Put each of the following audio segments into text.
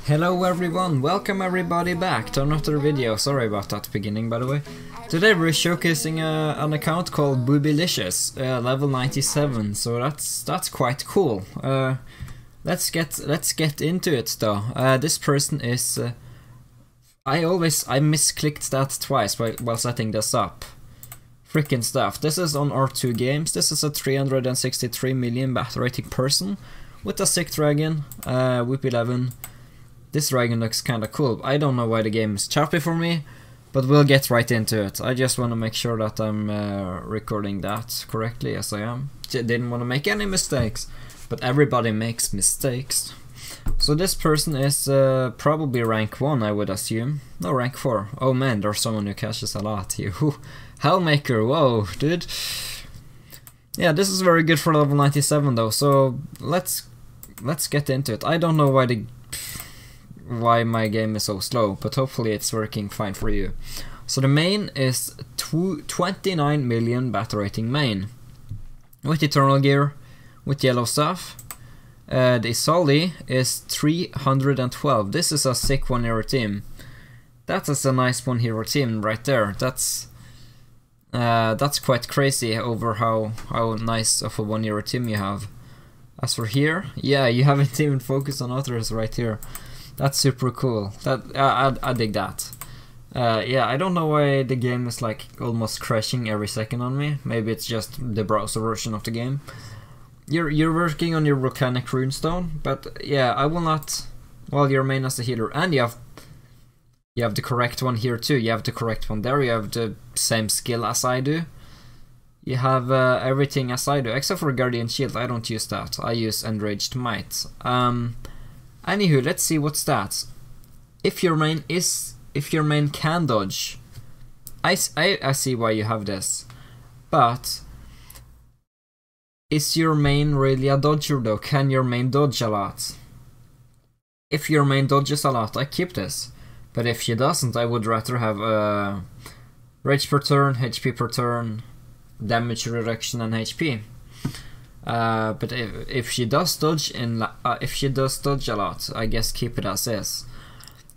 Hello everyone, welcome everybody back to another video. Sorry about that beginning, by the way. Today we're showcasing an account called BOOBIELICIOUS, level 97, so that's quite cool. Let's get into it though. This person is I misclicked that twice while setting this up. Freaking stuff. This is on R2 Games. This is a 363 million battle rating person with a sick dragon, whip 11. This dragon looks kinda cool. I don't know why the game is choppy for me, but we'll get right into it. I just want to make sure that I'm recording that correctly, as I am. Didn't want to make any mistakes, but everybody makes mistakes. So this person is probably rank 1, I would assume. No, rank 4. Oh man, there's someone who cashes a lot here. Hellmaker, whoa, dude. Yeah, this is very good for level 97 though, so let's get into it. I don't know why my game is so slow, but hopefully it's working fine for you. So the main is 29 million battle rating main, with Eternal Gear, with yellow stuff. The Isoldi is 312. This is a sick 1 hero team. That is a nice 1 hero team right there. That's quite crazy over how nice of a 1 hero team you have. As for here, yeah, you haven't even focused on others right here. That's super cool. I dig that. Yeah, I don't know why the game is like almost crashing every second on me. Maybe it's just the browser version of the game. You're working on your volcanic runestone, but yeah, I will not. Well, you're main as a healer, and you have the correct one here too. You have the correct one there. You have the same skill as I do. You have everything as I do, except for Guardian Shield. I don't use that. I use Enraged Might. Anywho, let's see what stats. If your main can dodge, I see why you have this, but is your main really a dodger though? Can your main dodge a lot? If your main dodges a lot, I keep this, but if she doesn't, I would rather have rage per turn, HP per turn, damage reduction, and HP. But if she does dodge a lot, I guess keep it as is.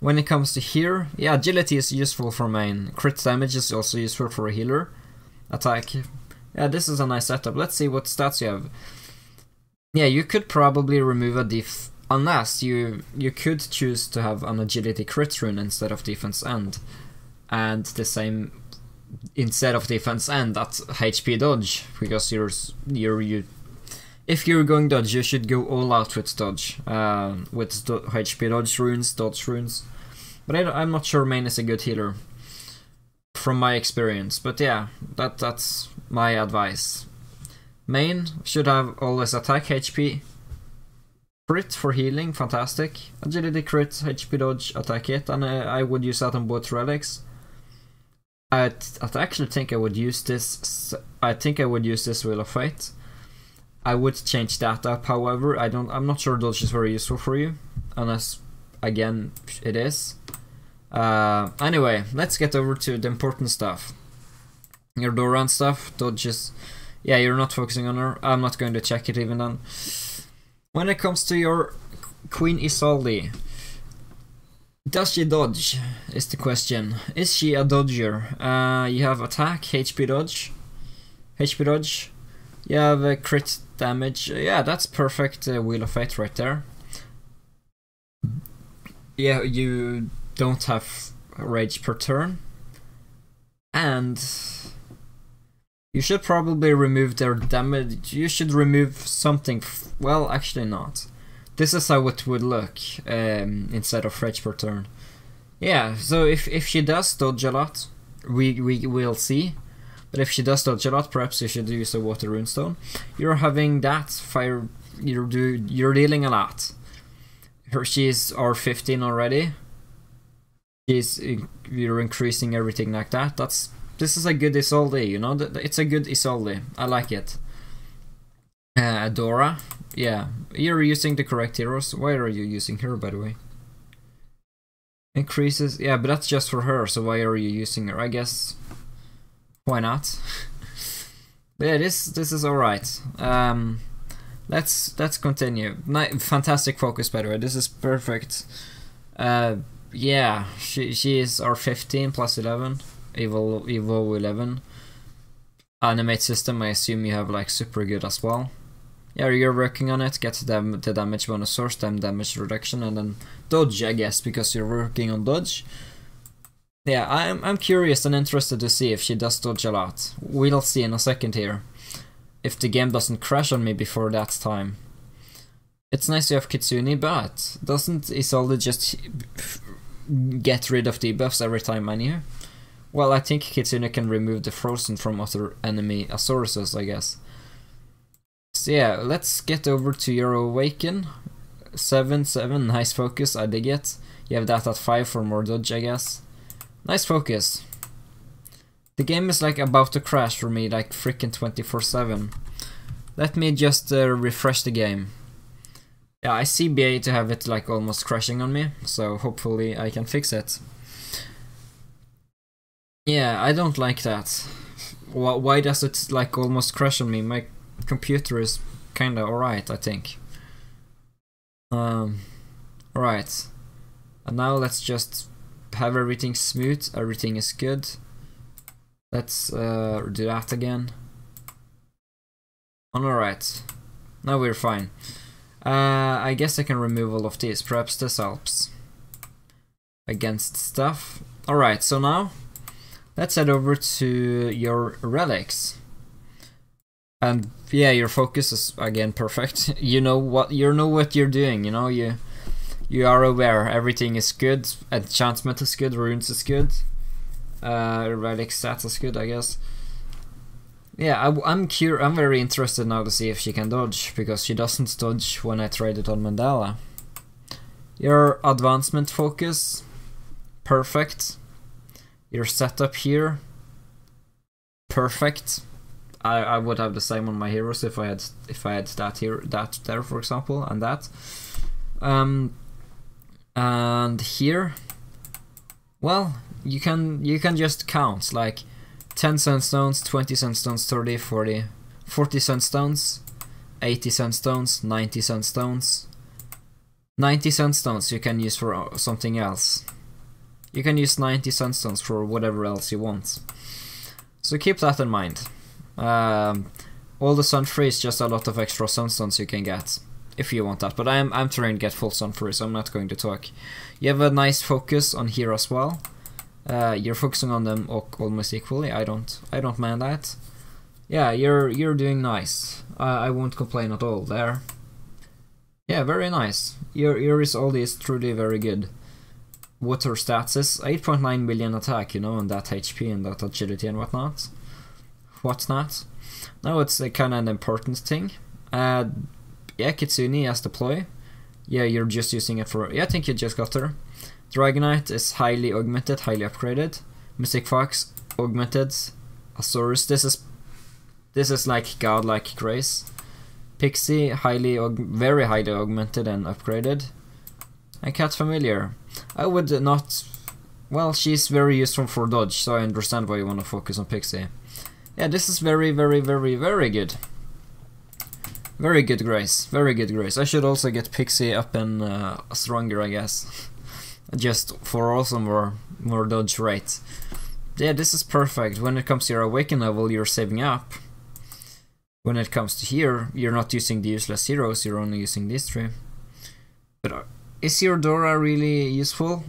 When it comes to here, yeah, agility is useful for main. Crit damage is also useful for a healer. Attack, yeah, this is a nice setup. Let's see what stats you have. Yeah, you could probably remove a unless you could choose to have an agility crit rune instead of defense end, and the same instead of defense end that's HP dodge, because if you're going dodge, you should go all out with dodge, with HP dodge runes. But I'm not sure main is a good healer, from my experience. But yeah, that's my advice. Main should have always attack, HP, crit for healing, fantastic. Agility, crit, HP dodge, attack it, and I would use that on both relics. I actually think I would use this. I think I would use this Wheel of Fate. I would change that up, however. I'm not sure dodge is very useful for you, unless again it is. Anyway, let's get over to the important stuff. Your Doran stuff, dodges. Yeah, you're not focusing on her. I'm not going to check it even then. When it comes to your Queen Isoldi, does she dodge? Is the question. Is she a dodger? You have attack, HP dodge. You have a crit damage. Yeah, that's perfect Wheel of Fate right there. Yeah, you don't have rage per turn. And you should probably remove their damage. You should remove something. Well, actually not. This is how it would look instead of rage per turn. Yeah, so if she does dodge a lot, we will see. But if she does dodge a lot, perhaps you should use a water runestone. You're having that fire. You're dealing a lot. She's R15 already. You're increasing everything like that. This is a good Isoldi. You know, it's a good Isoldi. I like it. Dora, yeah, you're using the correct heroes. Why are you using her, by the way? Increases, yeah, but that's just for her. So why are you using her? I guess. Why not? Yeah, this is alright. Let's continue. Fantastic focus, by the way. This is perfect. Yeah, she is R15 plus 11, Evo 11. Animate system, I assume you have like super good as well. Yeah, you're working on it, get the damage bonus source, then damage reduction, and then dodge, I guess, because you're working on dodge. Yeah, I'm curious and interested to see if she does dodge a lot. We'll see in a second here. If the game doesn't crash on me before that time. It's nice to have Kitsune, but doesn't Isoldi just get rid of debuffs every time I'm here? Well, I think Kitsune can remove the frozen from other enemy Azoriuses, I guess. So yeah, let's get over to your Awaken. 7/7, nice focus, I dig it. You have that at 5 for more dodge, I guess. Nice focus. The game is like about to crash for me, like freaking 24/7. Let me just refresh the game. Yeah, I see BA to have it like almost crashing on me, so hopefully I can fix it. Yeah, I don't like that. Why does it like almost crash on me? My computer is kinda alright, I think. Alright. And now let's just have everything smooth, everything is good. Let's do that again. Alright. Now we're fine. I guess I can remove all of these, perhaps this helps. Against stuff. Alright, so now let's head over to your relics. And yeah, your focus is again perfect. You know what you're doing, you know, you are aware everything is good, enchantment is good, runes is good, relic stats is good, I guess. Yeah, I'm very interested now to see if she can dodge, because she doesn't dodge when I tried it on Mandala. Your advancement focus, perfect. Your setup here, perfect. I would have the same on my heroes if I had that here, that there, for example, and that. And here, well, you can just count like 10 sandstones, 20 sandstones, 30, 40, 40 sandstones, 80 sandstones, 90 sandstones. 90 sandstones you can use for something else. You can use 90 sandstones for whatever else you want. So keep that in mind. All the sun free is just a lot of extra sunstones you can get if you want that, but I'm trying to get full sun free, so I'm not going to talk. You have a nice focus on here as well. You're focusing on them almost equally. I don't mind that. Yeah, you're doing nice. I won't complain at all there. Yeah, very nice. Your Isoldi is truly very good. What her stats is 8.9 million attack, you know, and that HP and that agility and whatnot. Now it's kind of an important thing. Yeah, Kitsune as deploy. Yeah, you're just using it for. Yeah, I think you just got her. Dragonite is highly augmented, highly upgraded. Mystic Fox augmented. Azorius, this is like godlike grace. Pixie very highly augmented and upgraded. And Cat Familiar. I would not. Well, she's very useful for dodge, so I understand why you want to focus on Pixie. Yeah, this is very, very, very, very good. Very good grace. Very good grace. I should also get Pixie up and stronger, I guess. Just for also more dodge rate. Yeah, this is perfect. When it comes to your Awaken level, you're saving up. When it comes to here, you're not using the useless heroes, you're only using these three. But is your Dora really useful?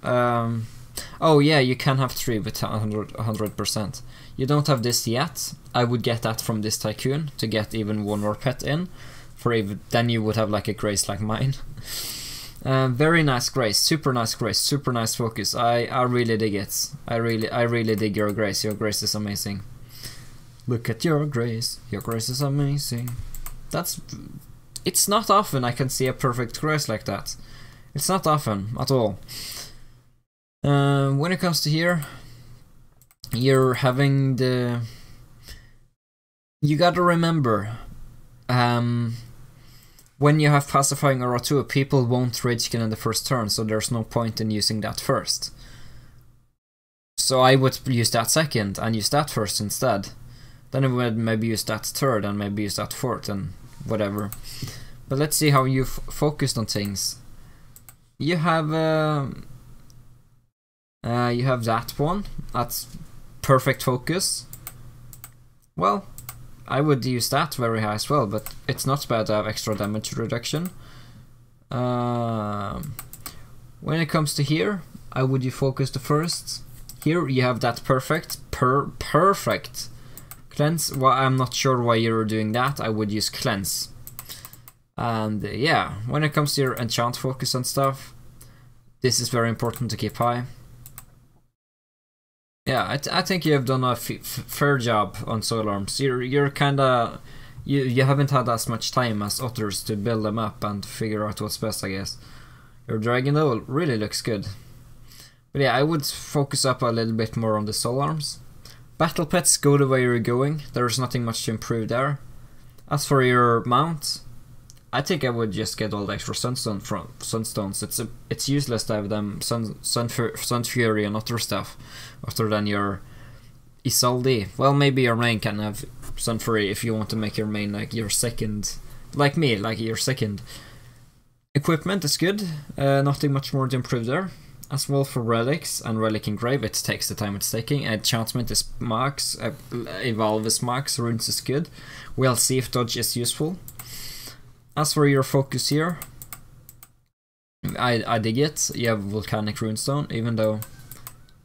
Oh yeah, you can have 3 with 100%. You don't have this yet. I would get that from this Tycoon to get even one more pet in. Then you would have like a grace like mine. Very nice grace, super nice focus. I really dig it. I really dig your grace. Your grace is amazing. Look at your grace is amazing. It's not often I can see a perfect grace like that. It's not often at all. When it comes to here, you're having the. You gotta remember, when you have pacifying aura 2, people won't rage skin in the first turn, so there's no point in using that first. So I would use that second and use that first instead. Then I would maybe use that third and maybe use that fourth and whatever. But let's see how you focused on things. you have that one. That's perfect focus. Well, I would use that very high as well, but it's not bad to have extra damage reduction. When it comes to here, I would you focus the first. Here you have that perfect cleanse. Well, I'm not sure why you're doing that. I would use cleanse. And yeah, when it comes to your enchant focus and stuff, this is very important to keep high. Yeah, I think you have done a fair job on soul arms. You're kinda you haven't had as much time as others to build them up and figure out what's best, I guess. Your dragon though really looks good. But yeah, I would focus up a little bit more on the soul arms. Battle pets, go the way you're going. There's nothing much to improve there. As for your mount, I think I would just get all the extra sunstones. It's useless to have them sun fury and other stuff, other than your Isoldi. Well, maybe your main can have sun fury if you want to make your main like your second, like me, like your second. Equipment is good. Nothing much more to improve there. As well for relics and relic engrave, it takes the time it's taking. Enchantment is max, evolve is max, runes is good. We'll see if dodge is useful. As for your focus here, I dig it. You have volcanic runestone, even though,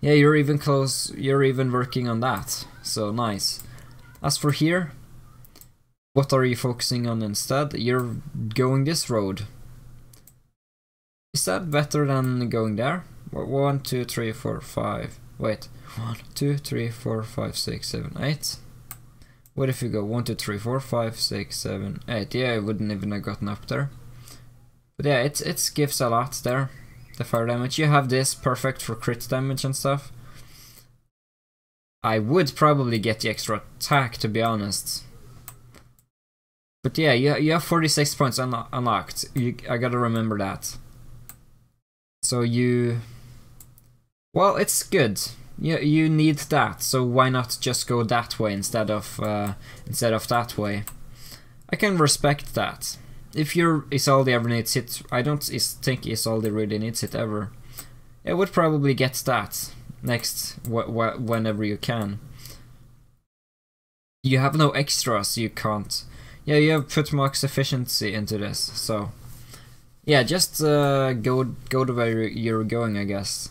yeah, you're even close. You're even working on that, so nice. As for here, what are you focusing on instead? You're going this road. Is that better than going there? 1, 2, 3, 4, 5. Wait. 1, 2, 3, 4, 5, 6, 7, 8. What if you go 1, 2, 3, 4, 5, 6, 7, 8? Yeah, I wouldn't even have gotten up there. But yeah, it gives a lot there. The fire damage. You have this perfect for crit damage and stuff. I would probably get the extra attack, to be honest. But yeah, you have 46 points unlocked. I gotta remember that. So you... Well, it's good. You need that, so why not just go that way instead of that way? I can respect that. If your Isoldi ever needs it, I don't think Isoldi really needs it ever. It would probably get that next whenever you can. You have no extras, you can't. Yeah, you have put max efficiency into this, so yeah, just go the way you're going, I guess.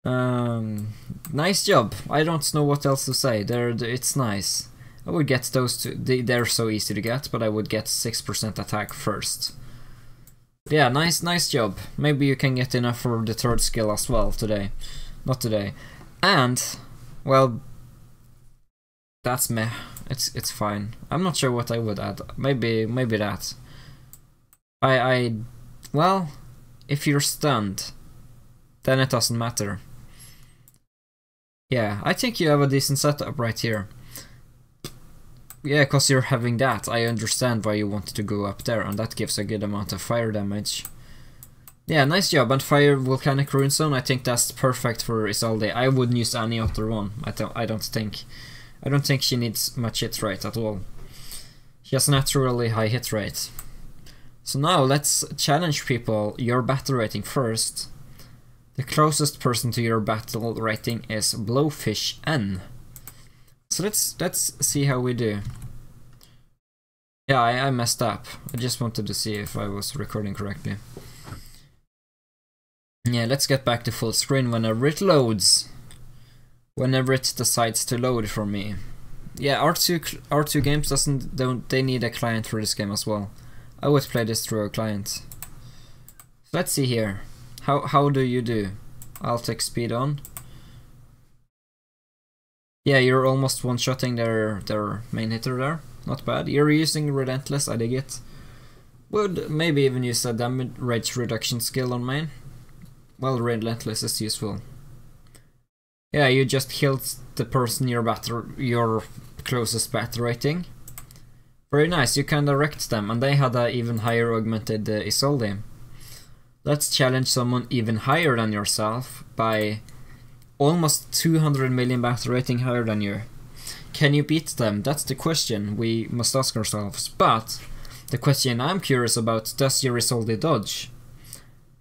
Nice job. I don't know what else to say. It's nice. I would get those two. They're so easy to get, but I would get 6% attack first. Yeah, nice job. Maybe you can get enough for the third skill as well today. Not today. And well, that's meh. It's fine. I'm not sure what I would add. Maybe that. Well, if you're stunned, then it doesn't matter. Yeah, I think you have a decent setup right here. Yeah, because you're having that. I understand why you wanted to go up there, and that gives a good amount of fire damage. Yeah, nice job. And fire volcanic runestone, I think that's perfect for Isoldi. I wouldn't use any other one. I don't think she needs much hit rate at all. She has naturally high hit rate. So now let's challenge people. Your battle rating first. The closest person to your battle rating is Blowfish N. So let's see how we do. Yeah, I messed up. I just wanted to see if I was recording correctly. Yeah, let's get back to full screen whenever it loads. Whenever it decides to load for me. Yeah, R2 Games they need a client for this game as well. I would play this through a client. So let's see here. How do you do? I'll take speed on. Yeah, you're almost one-shotting their main hitter there. Not bad. You're using Relentless, I dig it. Would maybe even use a damage reduction skill on main. Well, Relentless is useful. Yeah, you just killed the person your closest battle rating. Very nice, you kinda wrecked them, and they had a even higher augmented Isoldi. Let's challenge someone even higher than yourself by almost 200 million battle rating higher than you. Can you beat them? That's the question we must ask ourselves. But the question I'm curious about, does your Isoldi dodge?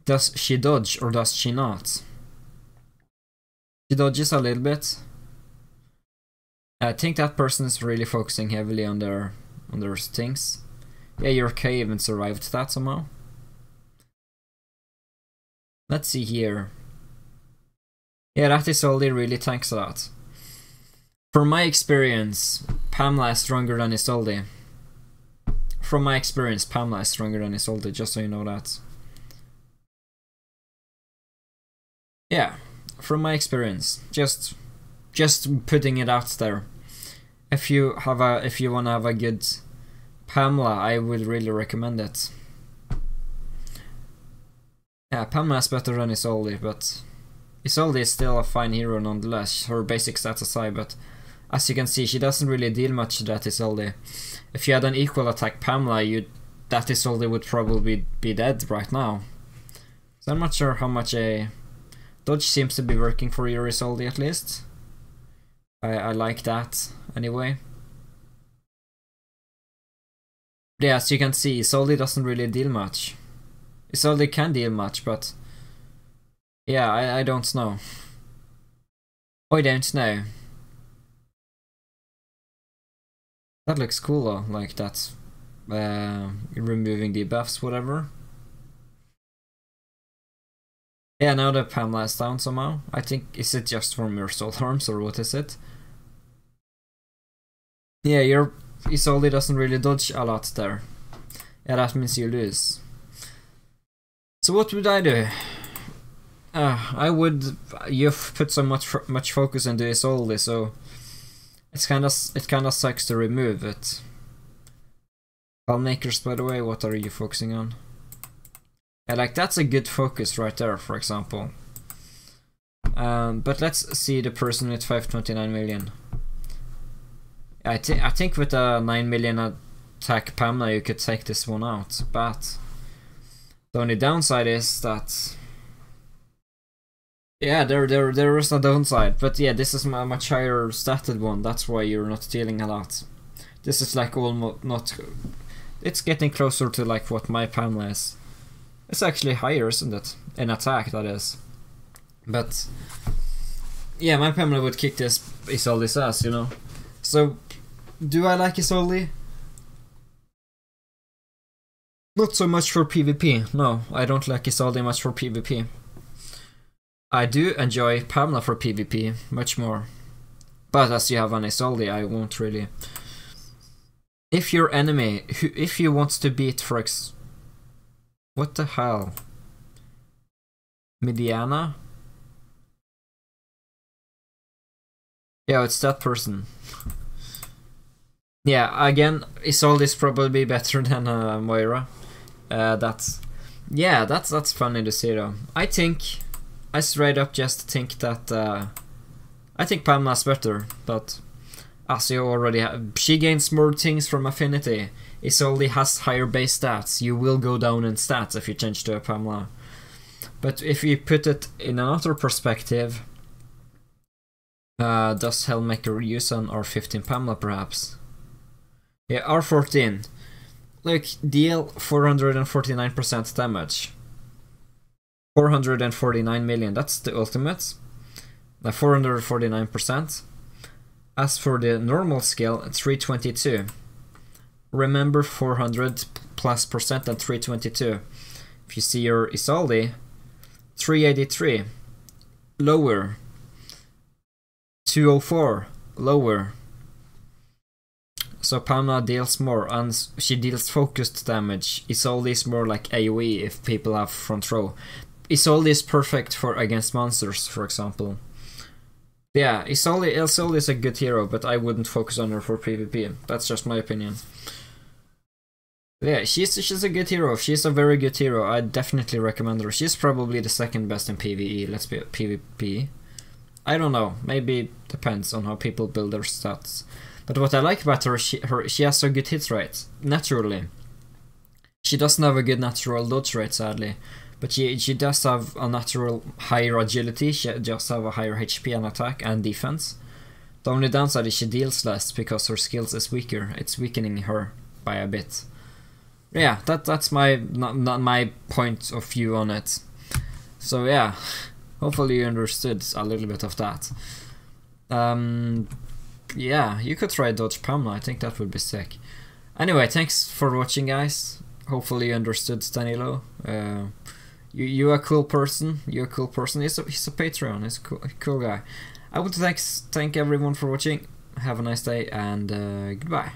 Does she dodge or does she not? She dodges a little bit. I think that person is really focusing heavily on their things. Yeah, your K even survived that somehow. Let's see here. Yeah, that Isoldi really tanks a lot. From my experience, Pamela is stronger than Isoldi. From my experience, Pamela is stronger than Isoldi, just so you know that. Yeah, from my experience, just putting it out there. If you wanna have a good Pamela, I would really recommend it. Yeah, Pamela is better than Isoldi, but Isoldi is still a fine hero nonetheless, her basic stats aside, but as you can see, she doesn't really deal much to that Isoldi. If you had an equal attack Pamela, that Isoldi would probably be dead right now. So I'm not sure how much a dodge seems to be working for your Isoldi at least. I like that anyway. Yeah, as you can see, Isoldi doesn't really deal much. Isoldi can deal much, but yeah, I don't know. I don't know. That looks cool though, like that. Removing the buffs, whatever. Yeah, now the Pamela is down somehow. I think, is it just from your soul arms or what is it? Yeah, your Isoldi doesn't really dodge a lot there. Yeah, that means you lose. So what would I do? You've put so much focus into Isoldi, so it kinda sucks to remove it. Makers, by the way, what are you focusing on? Yeah, like that's a good focus right there, for example. But let's see the person with 529 million. I think with a 9 million attack Pamela you could take this one out, but the only downside is that yeah, there is a downside, but yeah, this is a much higher statted one. That's why you're not dealing a lot. This is like almost not. It's getting closer to like what my Pamela is. It's actually higher, isn't it? In attack, that is. But yeah, my Pamela would kick this Isoldi's ass, you know. So, do I like Isoldi? Not so much for PvP. No, I don't like Isoldi much for PvP. I do enjoy Pamela for PvP much more. But as you have an Isoldi, I won't really. If your enemy, if you want to beat what the hell? Mediana? Yeah, it's that person. Yeah, again, Isoldi is probably better than Moira. That's funny to see though. I straight up just think that I think Pamela's better, but as you already have, she gains more things from affinity. Isoldi has higher base stats. You will go down in stats if you change to a Pamela. But if you put it in another perspective, does Hellmaker use an R15 Pamela perhaps? Yeah, R14. Look, deal 449% damage. 449 million, that's the ultimate. 449%. As for the normal skill, 322. Remember 400 plus percent and 322. If you see your Isoldi, 383. Lower. 204. Lower. So Pamela deals more, and she deals focused damage. Isoldi is more like AoE if people have front row. Isoldi is perfect for against monsters, for example. Yeah, Isoldi is a good hero, but I wouldn't focus on her for PvP. That's just my opinion. Yeah, she's a good hero. She's a very good hero. I definitely recommend her. She's probably the second best in PvE. Let's be PvP. I don't know. Maybe depends on how people build their stats. But what I like about her, she has a good hit rate naturally. She doesn't have a good natural dodge rate, sadly. But she does have a natural higher agility, she just have a higher HP and attack and defense. The only downside is she deals less because her skills is weaker. It's weakening her by a bit. Yeah, that's my not my point of view on it. So yeah, hopefully you understood a little bit of that. Yeah, you could try dodge Pamela, I think that would be sick. Anyway, thanks for watching, guys. Hopefully you understood Danilo. You're a cool person. You're a cool person. He's a Patreon. He's a cool guy. I would thank everyone for watching. Have a nice day and goodbye.